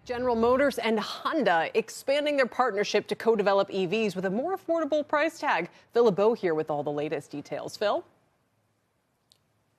General Motors and Honda expanding their partnership to co-develop EVs with a more affordable price tag. Phil LeBeau here with all the latest details. Phil?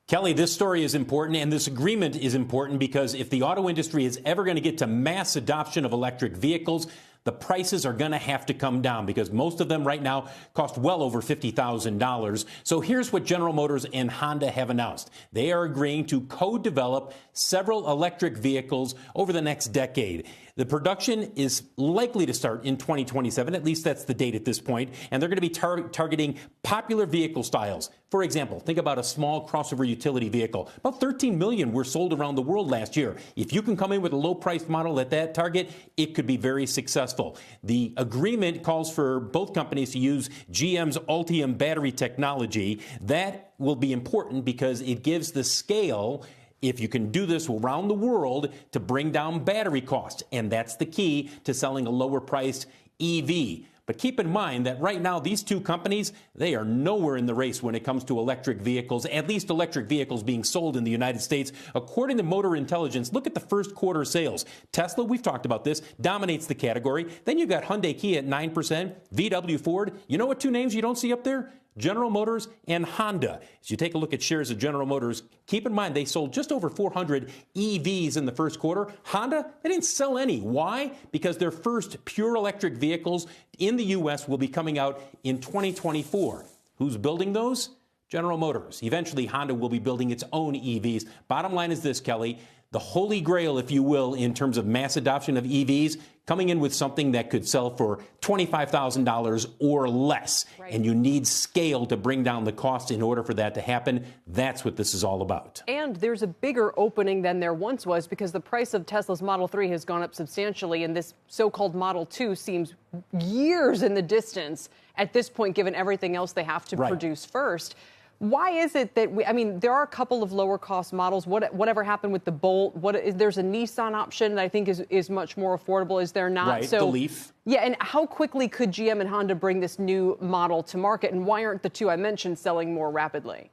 Kelly, this story is important, and this agreement is important because if the auto industry is ever going to get to mass adoption of electric vehicles, the prices are going to have to come down because most of them right now cost well over $50,000. So here's what General Motors and Honda have announced. They are agreeing to co-develop several electric vehicles over the next decade. The production is likely to start in 2027, at least that's the date at this point, and they're going to be targeting popular vehicle styles. For example, think about a small crossover utility vehicle. About 13 million were sold around the world last year. If you can come in with a low-priced model at that target, it could be very successful. The agreement calls for both companies to use GM's Ultium battery technology. That will be important because it gives the scale, if you can do this around the world, to bring down battery costs. And that's the key to selling a lower priced EV. But keep in mind that right now, these two companies, they are nowhere in the race when it comes to electric vehicles, at least electric vehicles being sold in the United States. According to Motor Intelligence, look at the first quarter sales. Tesla, we've talked about this, dominates the category. Then you got Hyundai Kia at 9%, VW Ford. You know what two names you don't see up there? General Motors and Honda. As you take a look at shares of General Motors, keep in mind they sold just over 400 EVs in the first quarter. Honda, they didn't sell any. Why? Because their first pure electric vehicles in the U.S. will be coming out in 2024. Who's building those? General Motors. Eventually, Honda will be building its own EVs. Bottom line is this, Kelly. The holy grail, if you will, in terms of mass adoption of EVs, coming in with something that could sell for $25,000 or less. Right. And you need scale to bring down the cost in order for that to happen. That's what this is all about. And there's a bigger opening than there once was because the price of Tesla's Model 3 has gone up substantially, and this so-called Model 2 seems years in the distance at this point, given everything else they have to produce first. Why is it that there are a couple of lower cost models. Whatever happened with the Bolt? There's a Nissan option that I think is much more affordable. Is there not? Right, so, the Leaf. Yeah, and how quickly could GM and Honda bring this new model to market? And why aren't the two I mentioned selling more rapidly?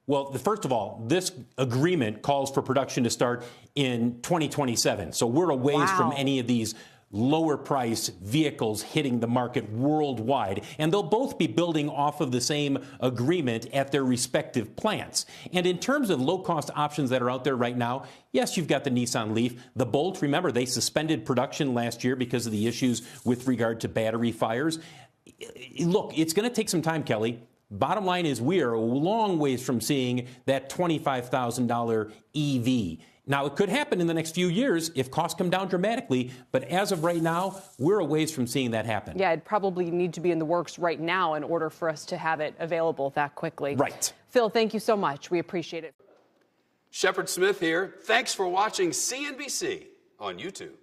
Well, first of all, this agreement calls for production to start in 2027. So we're a ways from any of these lower price vehicles hitting the market worldwide. And they'll both be building off of the same agreement at their respective plants. And in terms of low-cost options that are out there right now, yes, you've got the Nissan Leaf. The Bolt, remember, they suspended production last year because of the issues with regard to battery fires. Look, it's going to take some time, Kelly. Bottom line is we are a long ways from seeing that $25,000 EV. Now, it could happen in the next few years if costs come down dramatically, but as of right now, we're a ways from seeing that happen. Yeah, it'd probably need to be in the works right now in order for us to have it available that quickly. Right. Phil, thank you so much. We appreciate it. Shepard Smith here. Thanks for watching CNBC on YouTube.